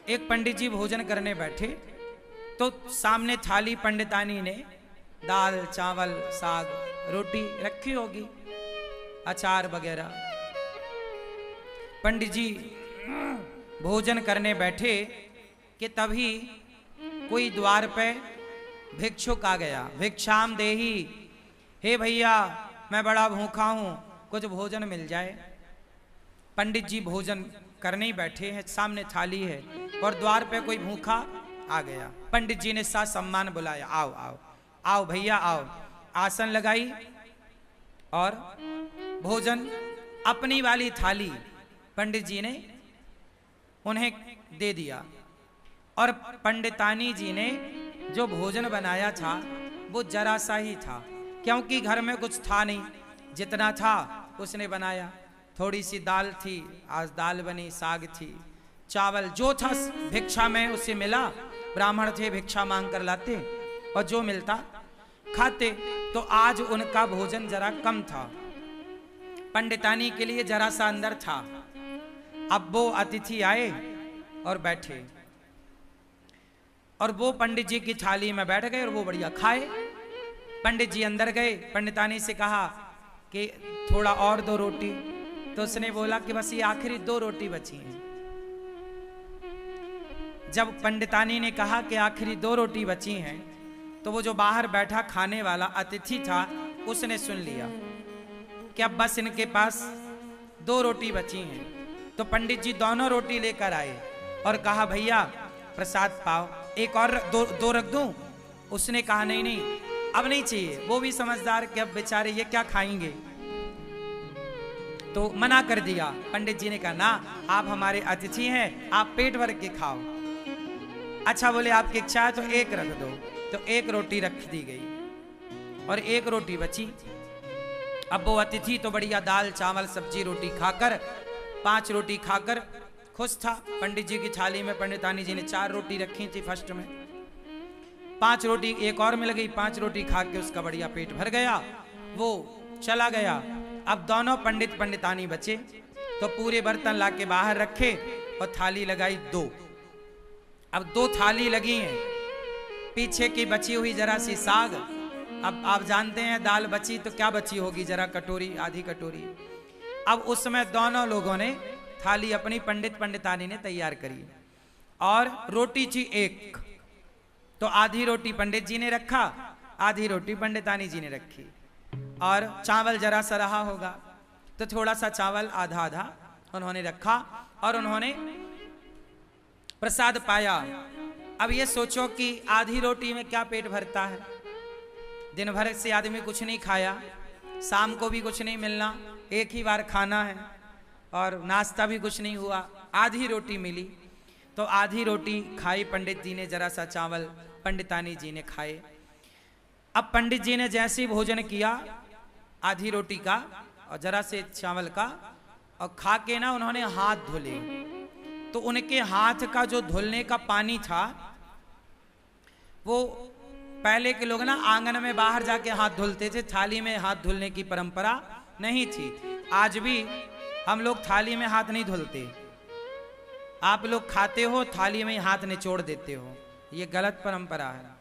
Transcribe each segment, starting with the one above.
एक पंडित जी भोजन करने बैठे तो सामने थाली पंडितानी ने दाल चावल साग रोटी रखी होगी, अचार वगैरह। पंडित जी भोजन करने बैठे कि तभी कोई द्वार पे भिक्षुक आ गया। भिक्षाम देही, हे भैया मैं बड़ा भूखा हूं, कुछ भोजन मिल जाए। पंडित जी भोजन करने ही बैठे हैं, सामने थाली है और द्वार पे कोई भूखा आ गया। पंडित जी ने साथ सम्मान बुलाया, आओ आओ आओ भैया आओ। आसन लगाई और भोजन अपनी वाली थाली पंडित जी ने उन्हें दे दिया। और पंडितानी जी ने जो भोजन बनाया था वो जरा सा ही था, क्योंकि घर में कुछ था नहीं, जितना था उसने बनाया। थोड़ी सी दाल थी, आज दाल बनी, साग थी, चावल जो था भिक्षा में उससे मिला। ब्राह्मण थे, भिक्षा मांग कर लाते और जो मिलता खाते। तो आज उनका भोजन जरा कम था, पंडितानी के लिए जरा सा अंदर था। अब वो अतिथि आए और बैठे और वो पंडित जी की थाली में बैठ गए और वो बढ़िया खाए। पंडित जी अंदर गए, पंडितानी से कहा कि थोड़ा और दो रोटी। तो उसने बोला कि बस ये आखिरी 2 रोटी बची हैं। जब पंडितानी ने कहा कि आखिरी 2 रोटी बची हैं, तो वो जो बाहर बैठा खाने वाला अतिथि था उसने सुन लिया कि अब बस इनके पास 2 रोटी बची हैं। तो पंडित जी दोनों रोटी लेकर आए और कहा भैया प्रसाद पाओ, एक और दो रख दूं। उसने कहा नहीं नहीं अब नहीं चाहिए। वो भी समझदार कि अब बेचारे ये क्या खाएंगे, तो मना कर दिया। पंडित जी ने कहा ना, आप हमारे अतिथि हैं, आप पेट भर के खाओ। अच्छा बोले आपकी इच्छा है तो एक रख दो। तो एक रोटी रख दी गई और एक रोटी बची। अब वो अतिथि तो बढ़िया दाल चावल सब्जी रोटी खाकर 5 रोटी खाकर खुश था। पंडित जी की थाली में पंडितानी जी ने 4 रोटी रखी थी फर्स्ट में, 5 रोटी एक और मिल गई। 5 रोटी खा के उसका बढ़िया पेट भर गया, वो चला गया। अब दोनों पंडित पंडितानी बचे तो पूरे बर्तन लाके बाहर रखे और थाली लगाई 2। अब 2 थाली लगी हैं, पीछे की बची हुई जरा सी साग। अब आप जानते हैं दाल बची तो क्या बची होगी, जरा कटोरी आधी कटोरी। अब उसमें दोनों लोगों ने थाली अपनी पंडित पंडितानी ने तैयार करी और रोटी थी 1। तो आधी रोटी पंडित जी ने रखा, आधी रोटी पंडितानी जी ने रखी। और चावल जरा सा रहा होगा तो थोड़ा सा चावल आधा आधा उन्होंने रखा और उन्होंने प्रसाद पाया। अब ये सोचो कि आधी रोटी में क्या पेट भरता है। दिन भर से आदमी कुछ नहीं खाया, शाम को भी कुछ नहीं मिलना, एक ही बार खाना है और नाश्ता भी कुछ नहीं हुआ। आधी रोटी मिली तो आधी रोटी खाई पंडित जी ने, जरा सा चावल पंडितानी जी ने खाए। अब पंडित जी ने जैसे ही भोजन किया आधी रोटी का और जरा से चावल का और खा के ना उन्होंने हाथ धुले। तो उनके हाथ का जो धुलने का पानी था वो पहले के लोग ना आंगन में बाहर जाके हाथ धुलते थे, थाली में हाथ धुलने की परंपरा नहीं थी। आज भी हम लोग थाली में हाथ नहीं धुलते, आप लोग खाते हो थाली में हाथ निचोड़ देते हो, ये गलत परंपरा है।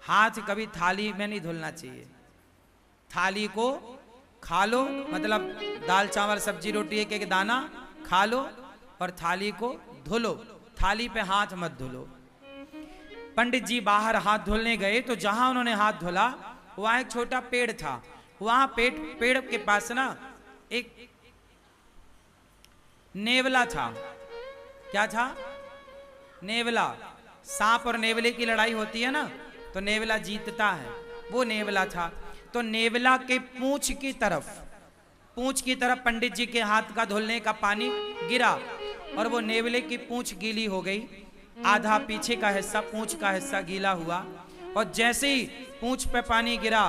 हाथ कभी थाली में नहीं धुलना चाहिए। थाली को खा लो, मतलब दाल चावल सब्जी रोटी एक एक दाना खा लो और थाली को धुलो, थाली पे हाथ मत धुलो। पंडित जी बाहर हाथ धुलने गए तो जहां उन्होंने हाथ धुला वहां एक छोटा पेड़ था। वहां पेड़ के पास ना एक नेवला था। क्या था? नेवला। सांप और नेवले की लड़ाई होती है ना, तो नेवला जीतता है, वो नेवला था। तो नेवला के पूंछ की तरफ पंडित जी के हाथ का धुलने का पानी गिरा और वो नेवले की पूंछ गीली हो गई। आधा पीछे का हिस्सा, पूंछ का हिस्सा गीला हुआ और जैसे ही पूंछ पे पानी गिरा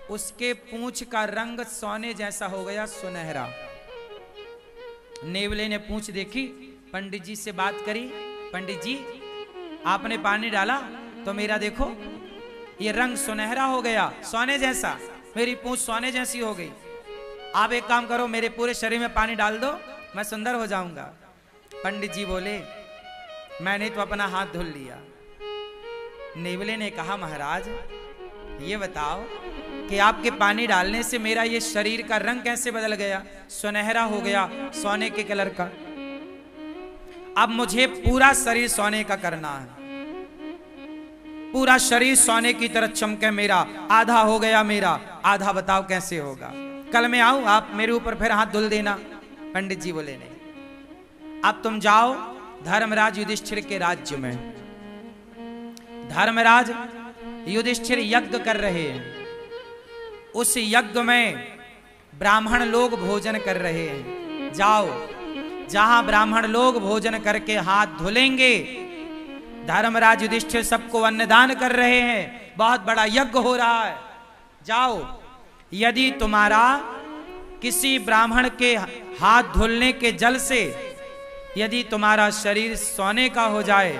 उसके पूंछ का रंग सोने जैसा हो गया, सुनहरा। नेवले ने पूंछ देखी, पंडित जी से बात करी, पंडित जी आपने पानी डाला तो मेरा देखो ये रंग सुनहरा हो गया, सोने जैसा, मेरी पूंछ सोने जैसी हो गई। आप एक काम करो, मेरे पूरे शरीर में पानी डाल दो, मैं सुंदर हो जाऊंगा। पंडित जी बोले मैंने तो अपना हाथ धुल लिया। नेवले ने कहा महाराज ये बताओ कि आपके पानी डालने से मेरा ये शरीर का रंग कैसे बदल गया, सुनहरा हो गया, सोने के कलर का। अब मुझे पूरा शरीर सोने का करना है, पूरा शरीर सोने की तरह चमके मेरा। आधा हो गया मेरा, आधा बताओ कैसे होगा। कल मैं आऊं, आप मेरे ऊपर फिर हाथ धुल देना। पंडित जी बोले नहीं, अब तुम जाओ धर्मराज युधिष्ठिर के राज्य में। धर्मराज युधिष्ठिर यज्ञ कर रहे हैं, उस यज्ञ में ब्राह्मण लोग भोजन कर रहे हैं। जाओ, जहां ब्राह्मण लोग भोजन करके हाथ धुलेंगे, धर्मराज युधिष्ठिर सबको अन्नदान कर रहे हैं, बहुत बड़ा यज्ञ हो रहा है। जाओ, यदि तुम्हारा किसी ब्राह्मण के हाथ धुलने के जल से यदि तुम्हारा शरीर सोने का हो जाए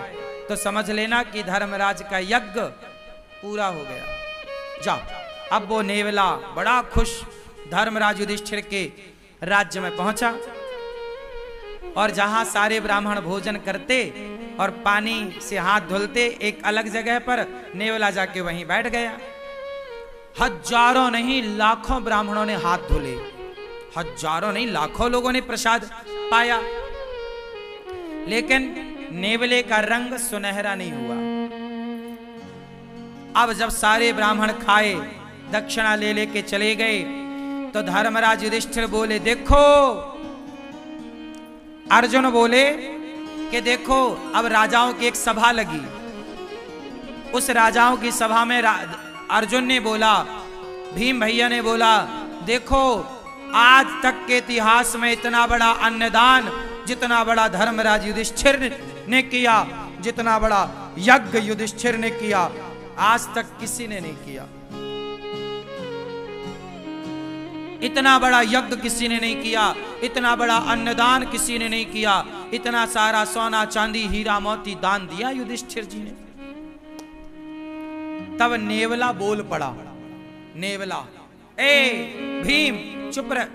तो समझ लेना कि धर्मराज का यज्ञ पूरा हो गया। जाओ। अब वो नेवला बड़ा खुश धर्मराज युधिष्ठिर के राज्य में पहुंचा, और जहां सारे ब्राह्मण भोजन करते और पानी से हाथ धुलते, एक अलग जगह पर नेवला जाके वहीं बैठ गया। हजारों नहीं लाखों ब्राह्मणों ने हाथ धुले, हजारों नहीं लाखों लोगों ने प्रसाद पाया, लेकिन नेवले का रंग सुनहरा नहीं हुआ। अब जब सारे ब्राह्मण खाए, दक्षिणा ले लेके चले गए, तो धर्मराज युधिष्ठिर बोले देखो, अर्जुन बोले कि देखो अब राजाओं की एक सभा लगी। उस राजाओं की सभा में अर्जुन ने बोला, भीम भैया ने बोला, देखो आज तक के इतिहास में इतना बड़ा अन्नदान जितना बड़ा धर्मराज युधिष्ठिर ने किया, जितना बड़ा यज्ञ युधिष्ठिर ने किया, आज तक किसी ने नहीं किया। इतना बड़ा यज्ञ किसी ने नहीं किया, इतना बड़ा अन्नदान किसी ने नहीं किया, इतना सारा सोना चांदी हीरा मोती दान दिया युधिष्ठिर जी ने। तब नेवला बोल पड़ा, नेवला, ए भीम चुप रह।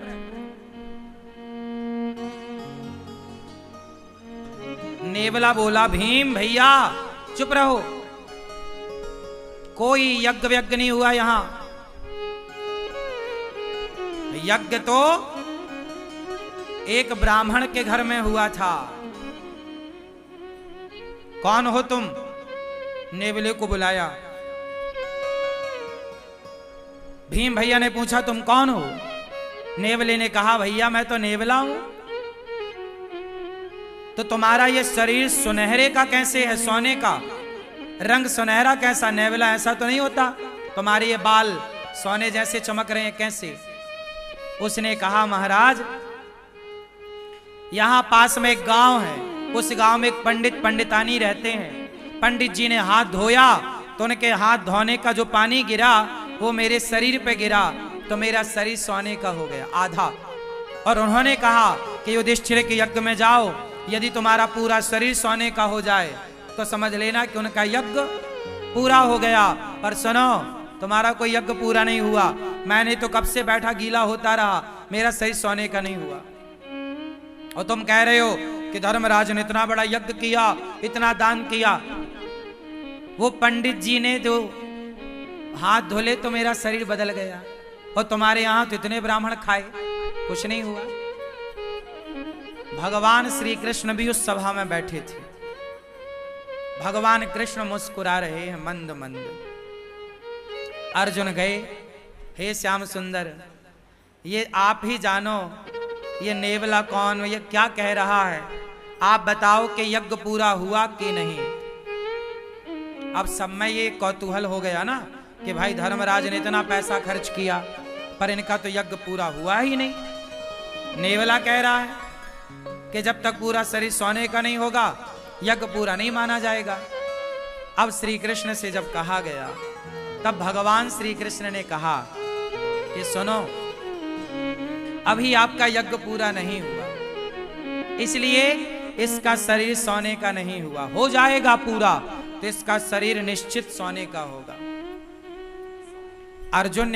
नेवला बोला, भीम भैया चुप रहो, कोई यज्ञ व्यज्ञ नहीं हुआ यहां। यज्ञ तो एक ब्राह्मण के घर में हुआ था। कौन हो तुम? नेवले को बुलाया। भीम भैया ने पूछा तुम कौन हो? नेवले ने कहा भैया मैं तो नेवला हूं। तो तुम्हारा ये शरीर सुनहरे का कैसे है, सोने का रंग सुनहरा कैसा? नेवला ऐसा तो नहीं होता, तुम्हारे ये बाल सोने जैसे चमक रहे हैं कैसे? उसने कहा महाराज यहां पास में एक गांव है, उस गांव में एक पंडित पंडितानी रहते हैं। पंडित जी ने हाथ धोया तो उनके हाथ धोने का जो पानी गिरा वो मेरे शरीर पे गिरा, तो मेरा शरीर सोने का हो गया आधा। और उन्होंने कहा कि युधिष्ठिर के यज्ञ में जाओ, यदि तुम्हारा पूरा शरीर सोने का हो जाए तो समझ लेना कि उनका यज्ञ पूरा हो गया। पर सुनो, तुम्हारा कोई यज्ञ पूरा नहीं हुआ, मैंने तो कब से बैठा गीला होता रहा, मेरा शरीर सोने का नहीं हुआ। और तुम कह रहे हो कि धर्मराज ने इतना बड़ा यज्ञ किया, इतना दान किया। वो पंडित जी ने जो हाथ धोले तो मेरा शरीर बदल गया, और तुम्हारे यहां तो इतने ब्राह्मण खाए, कुछ नहीं हुआ। भगवान श्री कृष्ण भी उस सभा में बैठे थे। भगवान कृष्ण मुस्कुरा रहे हैं मंद मंद। अर्जुन गए, हे श्याम सुंदर, ये आप ही जानो ये नेवला कौन, ये क्या कह रहा है, आप बताओ कि यज्ञ पूरा हुआ कि नहीं। अब सब में ये कौतूहल हो गया ना कि भाई धर्मराज ने इतना पैसा खर्च किया पर इनका तो यज्ञ पूरा हुआ ही नहीं। नेवला कह रहा है कि जब तक पूरा शरीर सोने का नहीं होगा यज्ञ पूरा नहीं माना जाएगा। अब श्री कृष्ण से जब कहा गया तब भगवान श्री कृष्ण ने कहा कि सुनो, अभी आपका यज्ञ पूरा नहीं हुआ, इसलिए इसका शरीर सोने का नहीं हुआ। हो जाएगा पूरा तो इसका शरीर निश्चित सोने का होगा। अर्जुन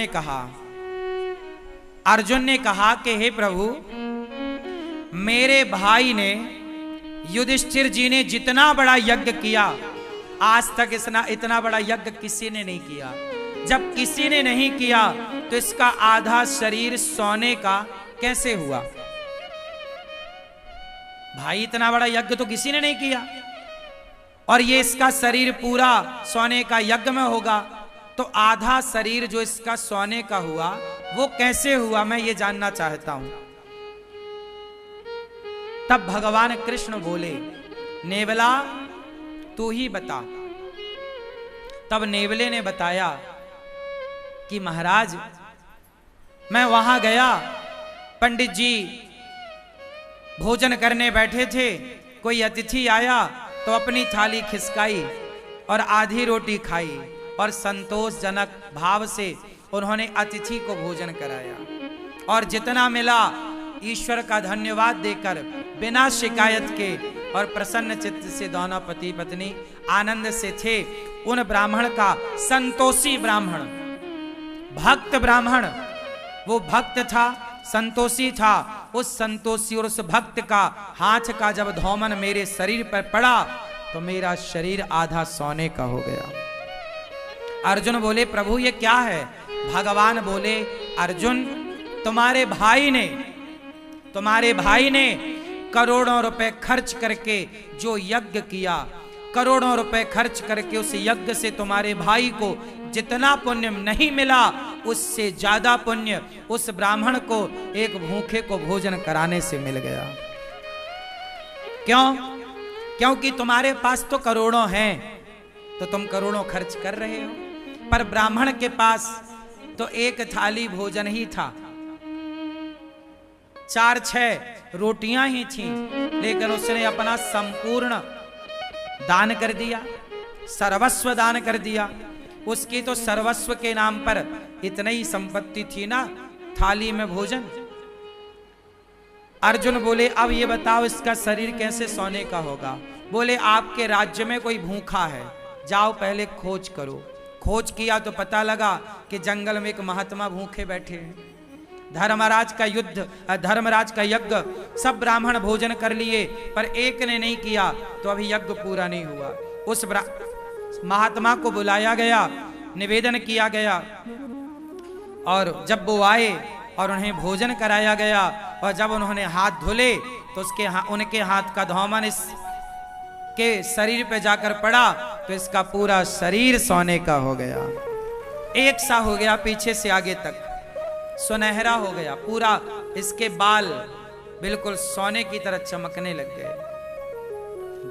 ने कहा कि हे प्रभु, मेरे भाई ने युधिष्ठिर जी ने जितना बड़ा यज्ञ किया, आज तक इतना बड़ा यज्ञ किसी ने नहीं किया। जब किसी ने नहीं किया तो इसका आधा शरीर सोने का कैसे हुआ? भाई इतना बड़ा यज्ञ तो किसी ने नहीं किया, और ये इसका शरीर पूरा सोने का यज्ञ में होगा, तो आधा शरीर जो इसका सोने का हुआ वो कैसे हुआ, मैं ये जानना चाहता हूं। तब भगवान कृष्ण बोले, नेवला तू ही बता। तब नेवले ने बताया कि महाराज मैं वहां गया, पंडित जी भोजन करने बैठे थे, कोई अतिथि आया तो अपनी थाली खिसकाई और आधी रोटी खाई और संतोषजनक भाव से उन्होंने अतिथि को भोजन कराया, और जितना मिला ईश्वर का धन्यवाद देकर बिना शिकायत के और प्रसन्न चित्त से दोनों पति पत्नी आनंद से थे। उन ब्राह्मण का, संतोषी ब्राह्मण, भक्त ब्राह्मण, वो भक्त था, संतोषी था, उस संतोषी और उस भक्त का हाथ का जब धौमन मेरे शरीर पर पड़ा तो मेरा शरीर आधा सोने का हो गया। अर्जुन बोले, प्रभु ये क्या है? भगवान बोले, अर्जुन तुम्हारे भाई ने करोड़ों रुपए खर्च करके जो यज्ञ किया, करोड़ों रुपए खर्च करके उस यज्ञ से तुम्हारे भाई को जितना पुण्य नहीं मिला, उससे ज्यादा पुण्य उस ब्राह्मण को एक भूखे को भोजन कराने से मिल गया। क्यों? क्योंकि तुम्हारे पास तो करोड़ों हैं, तो तुम करोड़ों खर्च कर रहे हो, पर ब्राह्मण के पास तो एक थाली भोजन ही था, 4-6 रोटियां ही थी, लेकिन उसने अपना संपूर्ण दान कर दिया, सर्वस्व दान कर दिया। उसकी तो सर्वस्व के नाम पर इतनी ही संपत्ति थी ना, थाली में भोजन। अर्जुन बोले, अब ये बताओ इसका शरीर कैसे सोने का होगा? बोले, आपके राज्य में कोई भूखा है, जाओ पहले खोज करो। खोज किया तो पता लगा कि जंगल में एक महात्मा भूखे बैठे हैं। धर्मराज का यज्ञ सब ब्राह्मण भोजन कर लिए, पर एक ने नहीं किया, तो अभी यज्ञ पूरा नहीं हुआ। उस महात्मा को बुलाया गया, निवेदन किया गया, और जब वो आए और उन्हें भोजन कराया गया, और जब उन्होंने हाथ धुले तो उनके हाथ का धौमन इसके शरीर पे जाकर पड़ा, तो इसका पूरा शरीर सोने का हो गया, एक सा हो गया, पीछे से आगे तक सुनहरा हो गया, पूरा इसके बाल बिल्कुल सोने की तरह चमकने लग गए।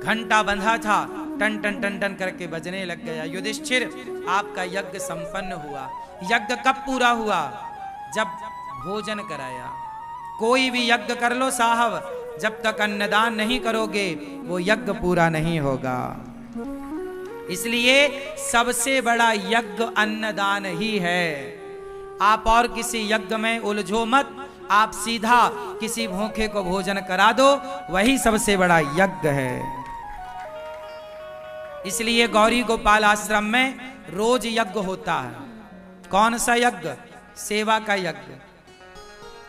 घंटा बंधा था, टन टन टन टन करके बजने लग गया। युधिष्ठिर, आपका यज्ञ संपन्न हुआ। यज्ञ कब पूरा हुआ? जब भोजन कराया। कोई भी यज्ञ कर लो साहब, जब तक अन्नदान नहीं करोगे वो यज्ञ पूरा नहीं होगा। इसलिए सबसे बड़ा यज्ञ अन्नदान ही है। आप और किसी यज्ञ में उलझो मत, आप सीधा किसी भूखे को भोजन करा दो, वही सबसे बड़ा यज्ञ है। इसलिए गौरी गोपाल आश्रम में रोज यज्ञ होता है। कौन सा यज्ञ? सेवा का यज्ञ।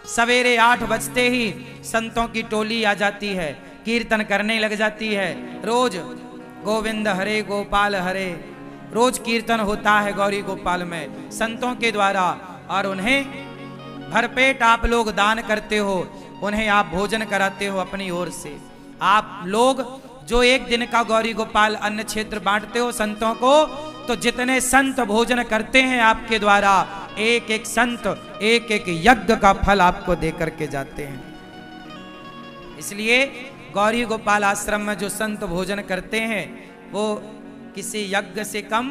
सवेरे 8 बजते ही संतों की टोली आ जाती है, कीर्तन करने लग जाती है। रोज गोविंद हरे गोपाल हरे, रोज कीर्तन होता है गौरी गोपाल में संतों के द्वारा, और उन्हें भरपेट आप लोग दान करते हो, उन्हें आप भोजन कराते हो अपनी ओर से। आप लोग जो एक दिन का गौरी गोपाल अन्न क्षेत्र बांटते हो संतों को, तो जितने संत भोजन करते हैं आपके द्वारा, एक एक संत एक एक यज्ञ का फल आपको दे करके जाते हैं। इसलिए गौरी गोपाल आश्रम में जो संत भोजन करते हैं वो किसी यज्ञ से कम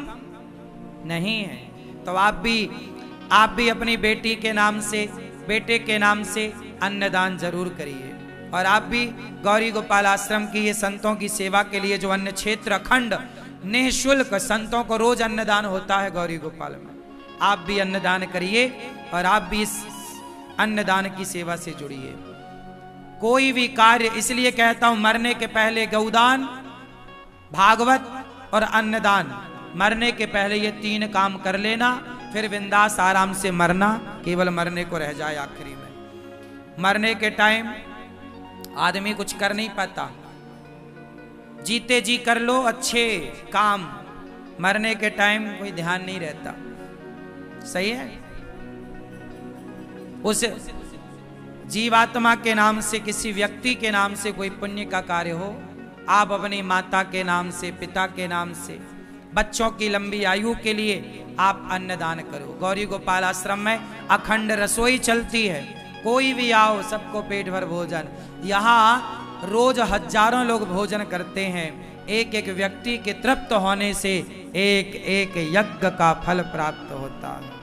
नहीं है। तो आप भी अपनी बेटी के नाम से, बेटे के नाम से अन्नदान जरूर करिए। और आप भी गौरी गोपाल आश्रम की ये संतों की सेवा के लिए जो अन्न क्षेत्र अखंड निःशुल्क संतों को रोज अन्नदान होता है गौरी गोपाल में, आप भी अन्नदान करिए और आप भी इस अन्नदान की सेवा से जुड़िए। कोई भी कार्य, इसलिए कहता हूं मरने के पहले गौदान, भागवत और अन्नदान, मरने के पहले ये 3 काम कर लेना, फिर बिंदास आराम से मरना, केवल मरने को रह जाए आखिरी में। मरने के टाइम आदमी कुछ कर नहीं पाता, जीते जी कर लो अच्छे काम, मरने के टाइम कोई ध्यान नहीं रहता। सही है। उस जीवात्मा के नाम से, किसी व्यक्ति के नाम से कोई पुण्य का कार्य हो, आप अपनी माता के नाम से, पिता के नाम से, बच्चों की लंबी आयु के लिए आप अन्नदान करो। गौरी गोपाल आश्रम में अखंड रसोई चलती है, कोई भी आओ सबको पेट भर भोजन। यहाँ रोज हजारों लोग भोजन करते हैं। एक एक व्यक्ति के तृप्त होने से एक एक यज्ञ का फल प्राप्त होता है।